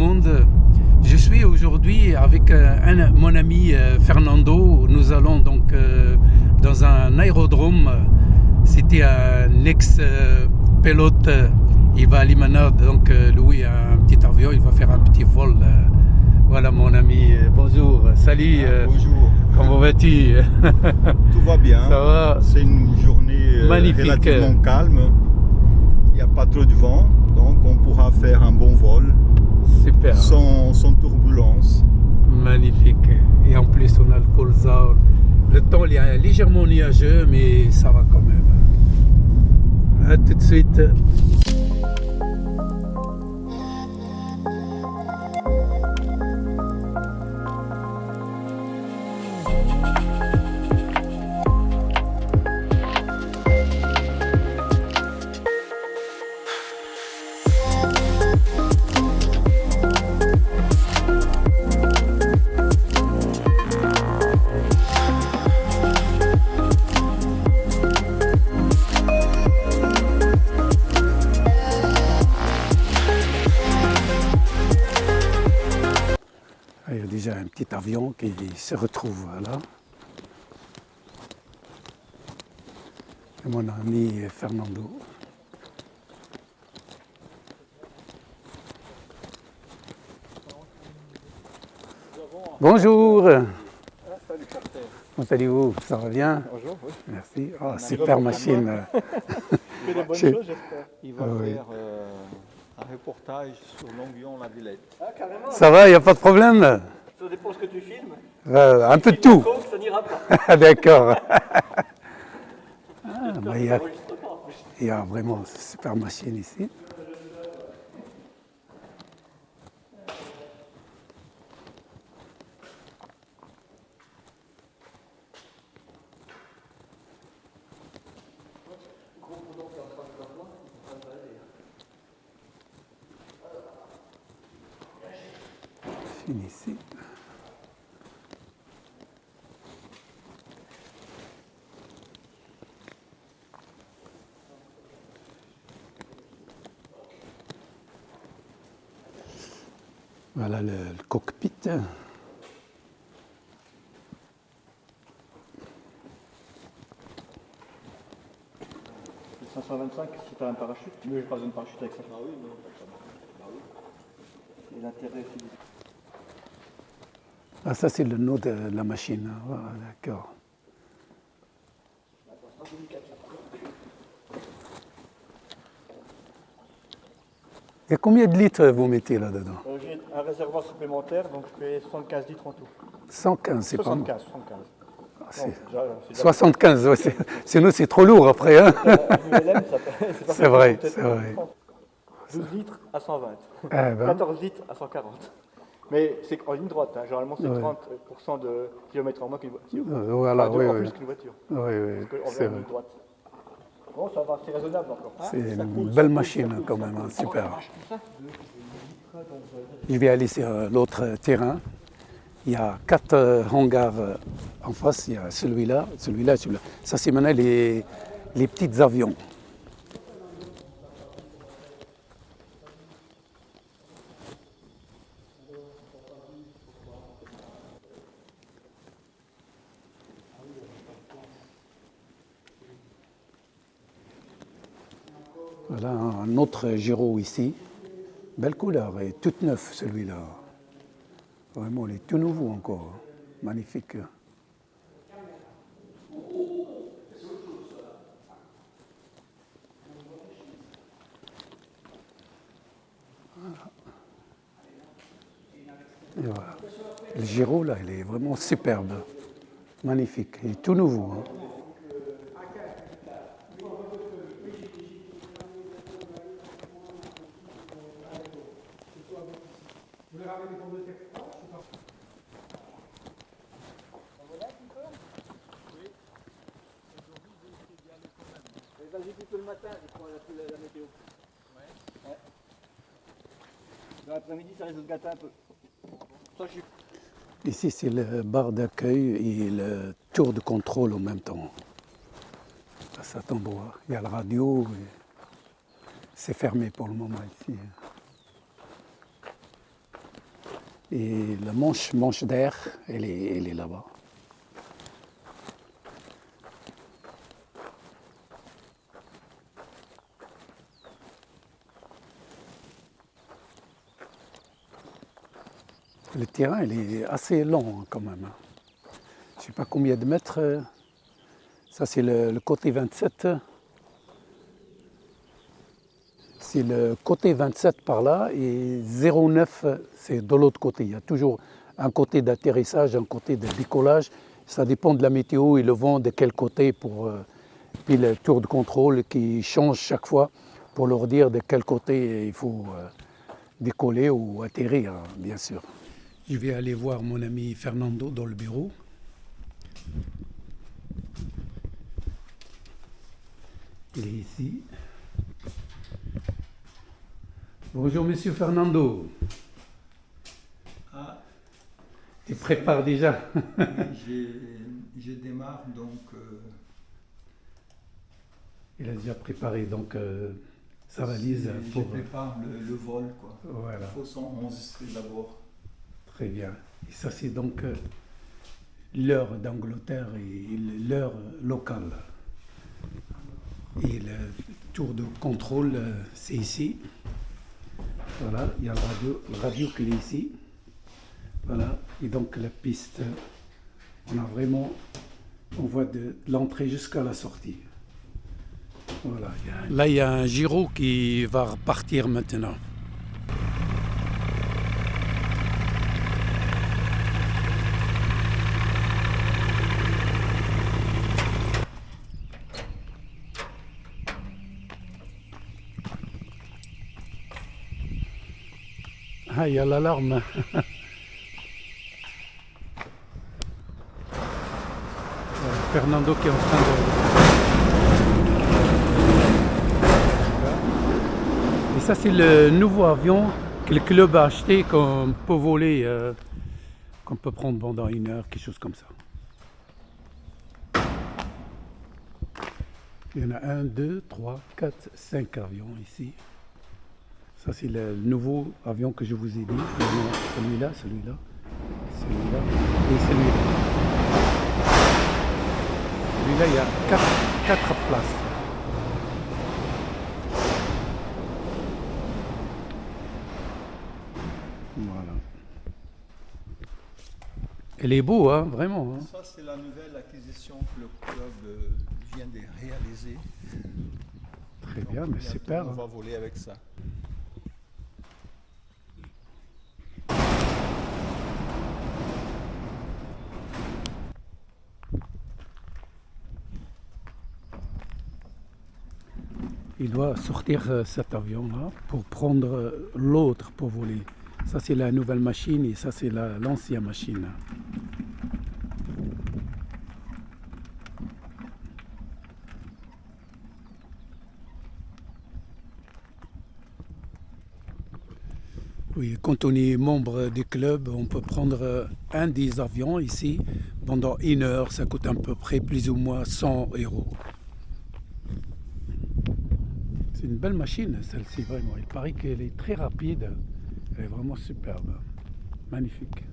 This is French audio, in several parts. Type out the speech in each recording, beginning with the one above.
monde. Je suis aujourd'hui avec mon ami Fernando. Nous allons donc dans un aérodrome. C'était un ex-pilote. Il va à Limonade, donc lui a un petit avion, il va faire un petit vol. Voilà mon ami, bonjour, salut. Bonjour. Comment vas-tu? Tout va bien. Ça va? C'est une journée magnifique, relativement calme. Il n'y a pas trop de vent, donc on pourra faire un bon vol. Super. Sans turbulence. Magnifique. Et en plus, on a le colza. Le temps il est légèrement nuageux, mais ça va quand même. À tout de suite. Il y a déjà un petit avion qui se retrouve là. Et mon ami Fernando. Bonjour. Salut Carter. Comment allez-vous? Ça va bien? Bonjour, oui. Merci. Oh, super machine. Il fait des bonnes choses, j'espère. Il va faire un reportage sur Longuyon-la-Villette. Ah, carrément. Ça va, il n'y a pas de problème? Ça dépend ce que tu filmes. Un peu de tout. Coke, ça n'ira pas. D'accord. Il y a vraiment une super machine ici. Ici. Voilà le cockpit. 525, si tu as un parachute, mais j'ai pas besoin de parachute avec ça. Ah oui, non. Ah oui. C'est l'intérêt. Ah, ça c'est le nom de la machine. Ah, d'accord. Il y a combien de litres vous mettez là-dedans? J'ai un réservoir supplémentaire, donc je fais 75 litres en tout. 115, c'est pas 75, 75. Ah, C'est 75, ouais, sinon c'est trop lourd après. Hein. C'est vrai, c'est vrai. 12 litres à 120, ben. 14 litres à 140. Mais c'est en ligne droite, hein. Généralement c'est 30% de kilomètres en moins qu'une voiture. Voilà, enfin, oui, en plus qu'une voiture. Oui, c'est en ligne droite. Bon, ça va, c'est raisonnable encore. C'est une belle machine quand même, hein, super. Je vais aller sur l'autre terrain. Il y a 4 hangars en face. Il y a celui-là, celui-là, celui-là. Ça, c'est maintenant les petits avions. Voilà un autre Giro ici. Belle couleur, il est toute neuf celui-là. Vraiment, il est tout nouveau encore. Magnifique. Et voilà. Le Giro, là, il est vraiment superbe. Magnifique. Il est tout nouveau. Hein. Vas-y plutôt le matin, je crois, la météo. Ouais. Dans l'après-midi, ça risque de gâter un peu. Ça, Ici, c'est le bar d'accueil et le tour de contrôle en même temps. Ça tombe. Il y a la radio. C'est fermé pour le moment ici. Et la manche d'air, elle est là-bas. Le terrain, il est assez long quand même. Je ne sais pas combien de mètres. Ça, c'est le côté 27. C'est le côté 27 par là et 09, c'est de l'autre côté. Il y a toujours un côté d'atterrissage, un côté de décollage. Ça dépend de la météo et le vent de quel côté. Puis le tour de contrôle qui change chaque fois pour leur dire de quel côté il faut décoller ou atterrir, bien sûr. Je vais aller voir mon ami Fernando dans le bureau. Il est ici. Bonjour Monsieur Fernando. Ah, Tu prépares déjà? je démarre donc. Il a déjà préparé donc sa valise pour. Je prépare le vol quoi. Voilà. Il faut s'enregistrer d'abord. Très bien. Et ça c'est donc l'heure d'Angleterre et l'heure locale. Et le tour de contrôle c'est ici. Voilà, il y a le radio qui est ici. Voilà, et donc la piste, on voit de l'entrée jusqu'à la sortie. Voilà, là il y a un gyro qui va repartir maintenant. Ah, il y a l'alarme. Fernando qui est en train de... Et ça, c'est le nouveau avion que le club a acheté qu'on peut voler, qu'on peut prendre pendant 1 heure, quelque chose comme ça. Il y en a 1, 2, 3, 4, 5 avions ici. Ça, c'est le nouveau avion que je vous ai dit. Celui-là, celui-là, celui-là et celui-là. Celui-là, il y a 4 places. Voilà. Elle est beau, hein, vraiment. Hein. Ça, c'est la nouvelle acquisition que le club vient de réaliser. Très bien, mais super. On va voler avec ça. Il doit sortir cet avion-là pour prendre l'autre pour voler. Ça, c'est la nouvelle machine et ça, c'est l'ancienne machine. Oui, quand on est membre du club, on peut prendre un des avions ici pendant 1 heure. Ça coûte à peu près plus ou moins 100 €. C'est une belle machine, celle-ci, vraiment. Il paraît qu'elle est très rapide. Elle est vraiment superbe. Magnifique.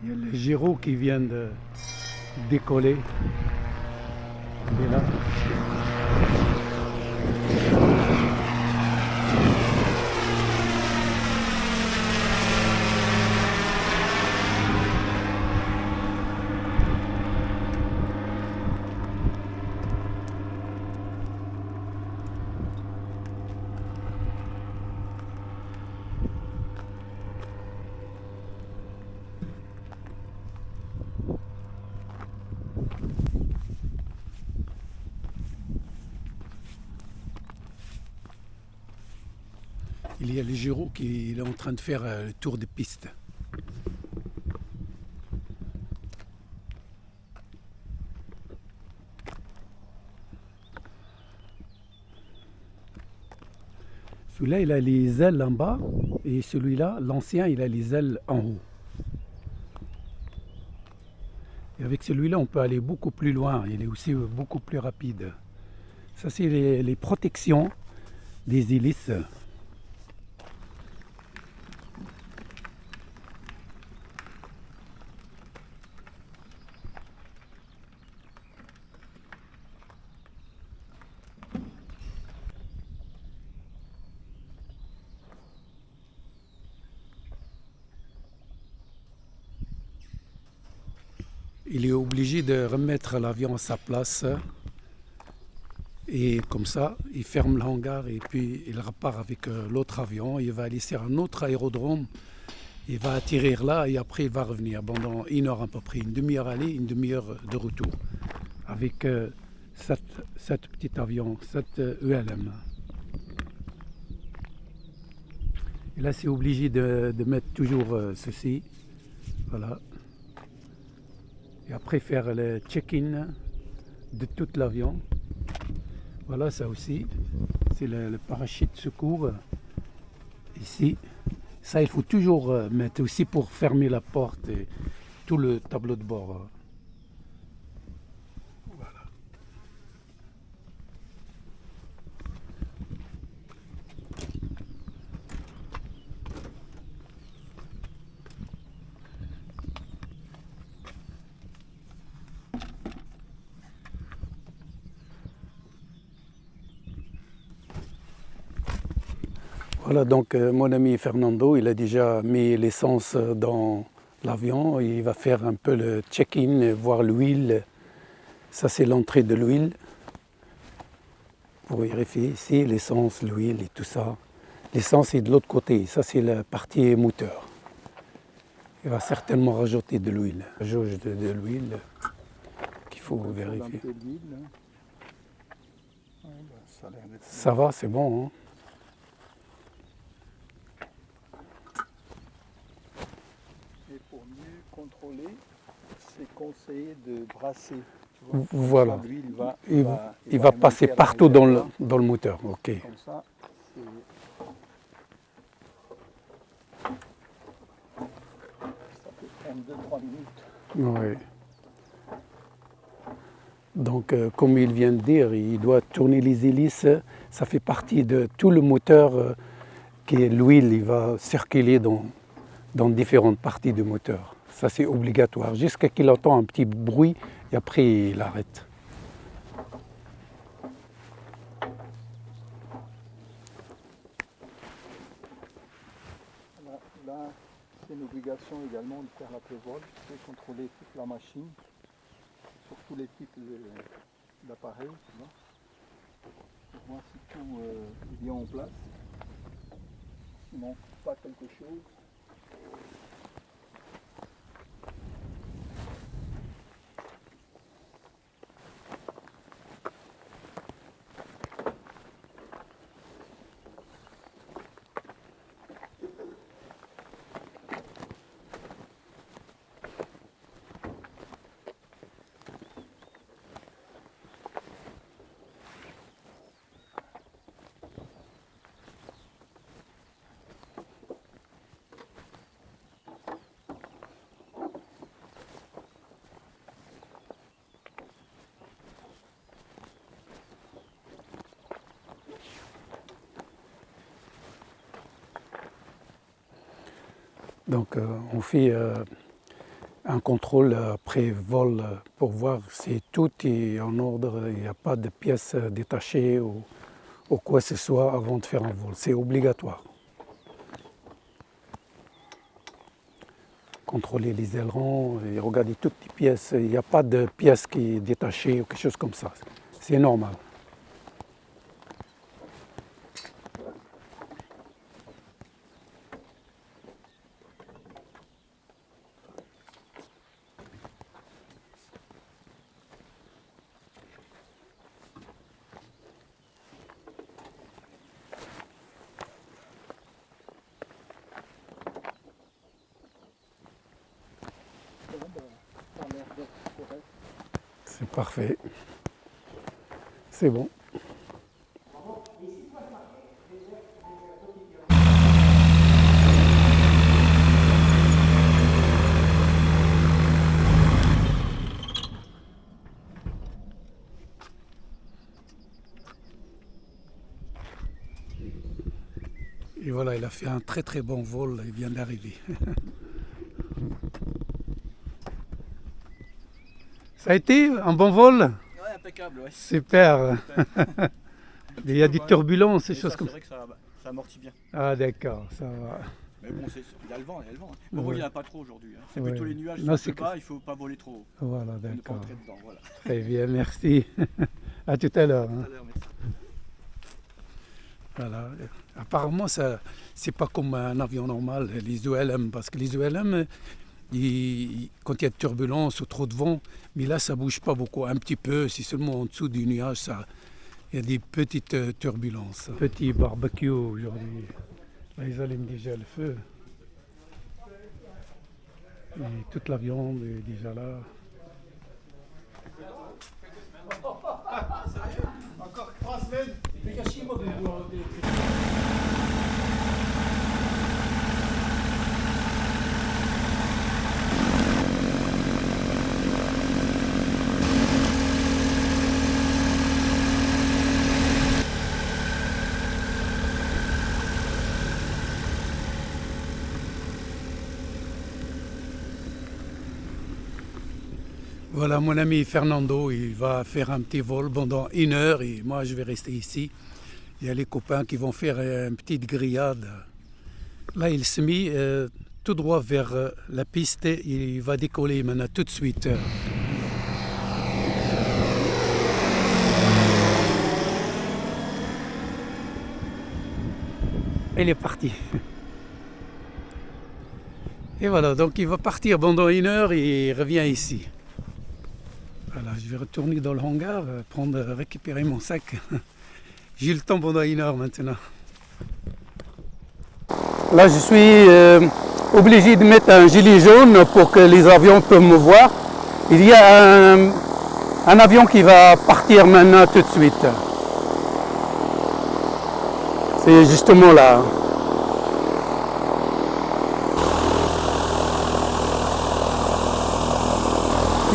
Il y a le gyro qui vient de décoller. Il est là. Il y a le gyro qui est en train de faire le tour de piste. Celui-là, il a les ailes en bas et celui-là, l'ancien, il a les ailes en haut. Il y avec celui-là, on peut aller beaucoup plus loin. Il est aussi beaucoup plus rapide. Ça, c'est les protections des hélices. Il est obligé de remettre l'avion à sa place et comme ça, il ferme le hangar et puis il repart avec l'autre avion. Il va aller sur un autre aérodrome, il va atterrir là et après il va revenir pendant 1 heure à peu près, une demi-heure aller, une demi-heure de retour avec 7 petits avions, 7 ULM. Et là, c'est obligé de mettre toujours ceci, voilà. Et après faire le check-in de tout l'avion. Voilà, ça aussi, c'est le parachute secours. Ici, ça il faut toujours mettre aussi pour fermer la porte et tout le tableau de bord. Voilà. Voilà, donc mon ami Fernando, il a déjà mis l'essence dans l'avion. Il va faire un peu le check-in, voir l'huile. Ça, c'est l'entrée de l'huile. Pour vérifier ici, l'essence, l'huile et tout ça. L'essence est de l'autre côté. Ça, c'est la partie moteur. Il va certainement rajouter de l'huile. La jauge de l'huile qu'il faut vérifier. Ça va, c'est bon, hein? Contrôler, c'est conseillé de brasser. Tu vois. Voilà. Lui, il va passer partout dans le moteur. Ok. Comme ça, ça peut prendre 2-3 minutes. Oui. Donc, comme il vient de dire, il doit tourner les hélices. Ça fait partie de tout le moteur qui est l'huile. Il va circuler dans différentes parties du moteur. Ça, c'est obligatoire, jusqu'à qu'il entend un petit bruit et après, il arrête. Là, c'est une obligation également de faire l'après-vol, de contrôler toute la machine, sur tous les types d'appareils. Pour voir si tout est bien en place, s'il ne manque pas quelque chose. Donc, on fait un contrôle après vol pour voir si tout est en ordre, il n'y a pas de pièces détachées ou quoi que ce soit avant de faire un vol. C'est obligatoire. Contrôler les ailerons et regarder toutes les pièces. Il n'y a pas de pièce qui est détachée ou quelque chose comme ça. C'est normal. C'est parfait. C'est bon. Et voilà, il a fait un très très bon vol, il vient d'arriver. Ça a été un bon vol? Ouais, impeccable, ouais. Super. Il y a des turbulences, ces Mais choses ça, comme c'est ça. vrai que ça amortit bien. Ah d'accord, ça va. Mais bon, il y a le vent, il y a le vent. Bon, Ouais. il n'y en a pas trop aujourd'hui. Hein. C'est Ouais. plutôt les nuages Non, qui sont c'est plus bas, il ne faut pas voler trop haut. Voilà, Il faut ne pas d'accord. entrer dedans, voilà. Très bien, merci. À tout à l'heure. Tout Hein. à l'heure, merci. Voilà. Apparemment, ça, c'est pas comme un avion normal, les ULM, parce que les ULM, quand il y a de turbulence ou trop de vent, mais là, ça bouge pas beaucoup, un petit peu, c'est seulement en dessous du nuage, ça, il y a des petites turbulences. Petit barbecue aujourd'hui. Là, ils allument déjà le feu. Et toute la viande est déjà là. Encore 3 semaines. Voilà mon ami Fernando, il va faire un petit vol pendant 1 heure et moi je vais rester ici. Il y a les copains qui vont faire une petite grillade. Là il se met tout droit vers la piste et il va décoller maintenant tout de suite. Il est parti. Et voilà, donc il va partir pendant 1 heure et il revient ici. Voilà, je vais retourner dans le hangar, récupérer mon sac. J'ai le temps pendant 1 heure maintenant. Là, je suis obligé de mettre un gilet jaune pour que les avions puissent me voir. Il y a un avion qui va partir maintenant tout de suite. C'est justement là.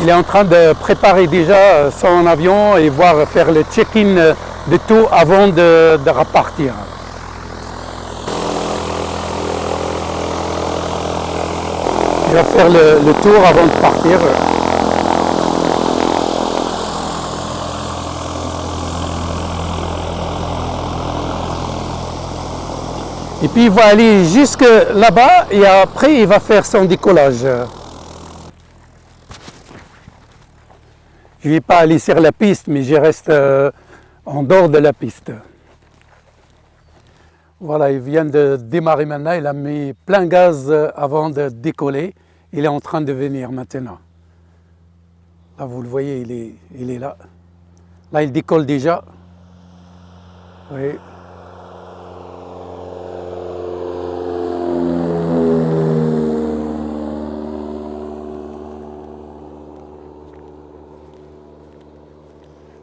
Il est en train de préparer déjà son avion et faire le check-in de tout avant de repartir. Il va faire le tour avant de partir. Et puis il va aller jusque là-bas et après il va faire son décollage. Je ne vais pas aller sur la piste, mais je reste en dehors de la piste. Voilà, il vient de démarrer maintenant, il a mis plein gaz avant de décoller. Il est en train de venir maintenant. Là, vous le voyez, il est là. Là, il décolle déjà. Oui.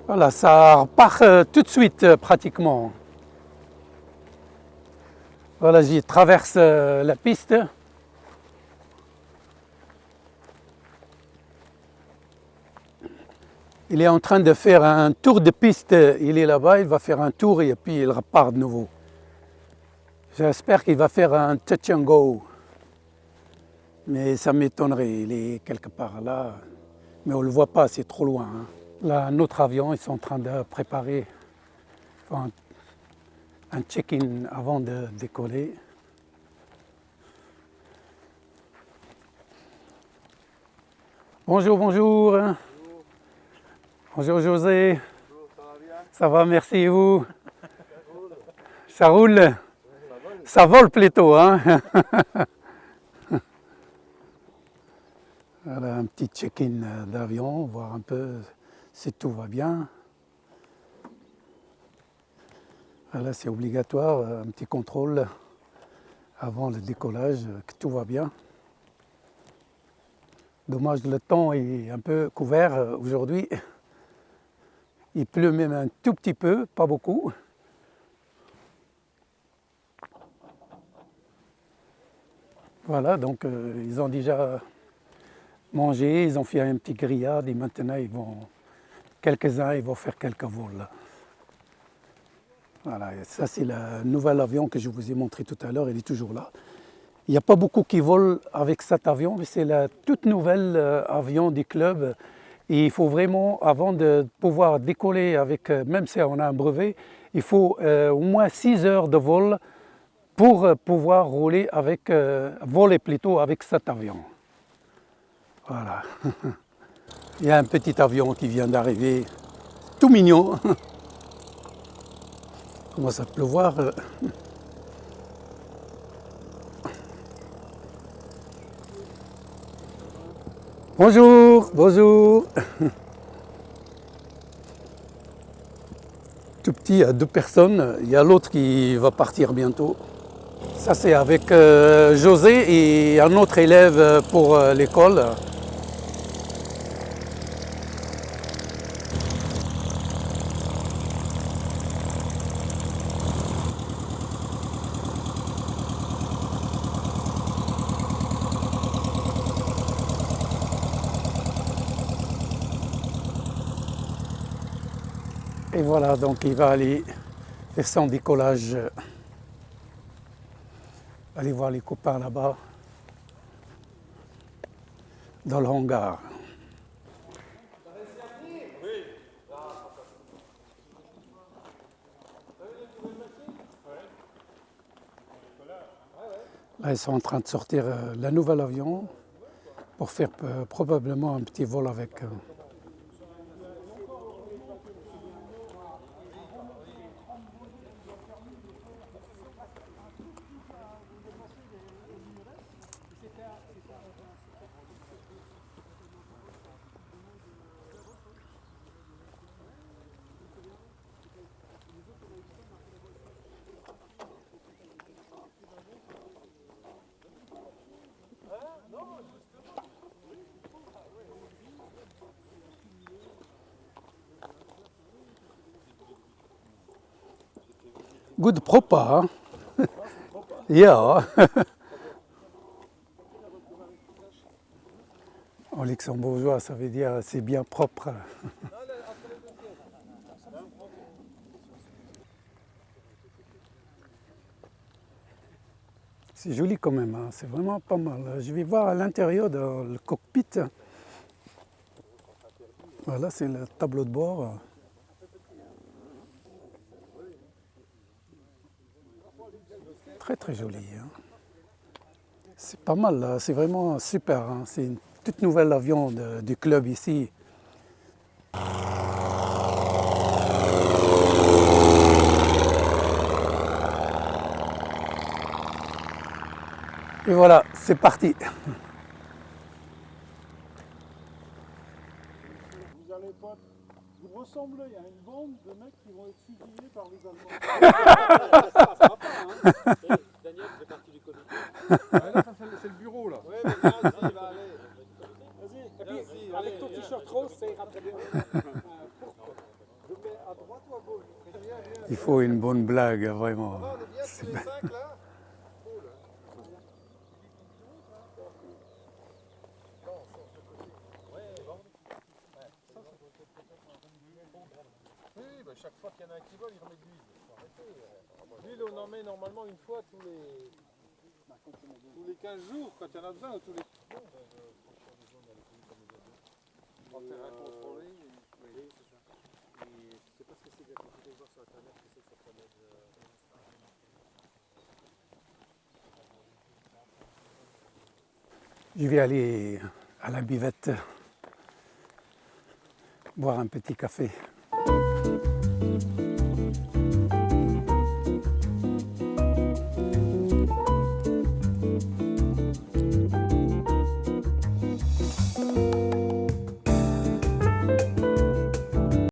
Voilà, ça repart tout de suite pratiquement. Voilà, j'y traverse la piste. Il est en train de faire un tour de piste. Il est là-bas, il va faire un tour et puis il repart de nouveau. J'espère qu'il va faire un touch and go. Mais ça m'étonnerait, il est quelque part là. Mais on ne le voit pas, c'est trop loin. Hein. Là, un autre avion, ils sont en train de préparer un check-in avant de décoller. Bonjour, bonjour. Bonjour, bonjour José. Bonjour, ça va bien? Ça va, merci et vous? Ça roule? Ça vole plutôt, hein? Voilà, un petit check-in d'avion, voir un peu si tout va bien. Voilà, c'est obligatoire, un petit contrôle avant le décollage, que tout va bien. Dommage, le temps est un peu couvert aujourd'hui. Il pleut même un tout petit peu, pas beaucoup. Voilà, donc ils ont déjà mangé, ils ont fait un petit grillade et maintenant quelques-uns ils vont faire quelques vols. Voilà, et ça c'est le nouvel avion que je vous ai montré tout à l'heure, il est toujours là. Il n'y a pas beaucoup qui volent avec cet avion, mais c'est le tout nouvel avion du club. Et il faut vraiment, avant de pouvoir décoller avec, même si on a un brevet, il faut au moins 6 heures de vol pour pouvoir voler plutôt avec cet avion. Voilà. Il y a un petit avion qui vient d'arriver, tout mignon. Il commence à pleuvoir. Bonjour, bonjour. Tout petit, à 2 personnes. Il y a l'autre qui va partir bientôt. Ça c'est avec José et un autre élève pour l'école. Et voilà, donc il va aller faire son décollage. Aller voir les copains là-bas, dans le hangar. Là, ils sont en train de sortir le nouvel avion pour faire probablement un petit vol avec. Good proper, hein? Yeah. En luxembourgeois, ça veut dire c'est bien propre. C'est joli quand même, hein? C'est vraiment pas mal. Je vais voir à l'intérieur dans le cockpit. Voilà, c'est le tableau de bord. Très très joli. Hein? C'est pas mal, là. C'est vraiment super. Hein? C'est une toute nouvelle avion du club ici. Et voilà, c'est parti. Vous allez pas vous ressembler, il y a une bande de mecs qui vont être fusillés par les Allemands. Ça va pas, hein. Daniel fait partie du comité. Là, ça, c'est le bureau, là. Ouais, mais viens aussi, va aller. Vas-y, et puis, Merci, avec allez, ton viens. t-shirt rose, ça ira très bien. Pourquoi? Je mets à droite ou à gauche? Il faut une bonne blague, vraiment. On est bien tous les 5 là. Cool. Oui, bah chaque fois qu'il y en a un qui vole, il remet de l'huile. L'huile, on en met normalement une fois tous les 15 jours, quand il y en a besoin, ou tous les... En terrain contrôlé. Oui, c'est ça. Et je sais pas ce que c'est exactement, je vais voir sur internet ce que c'est que cette fameuse... Je vais aller à la buvette boire un petit café.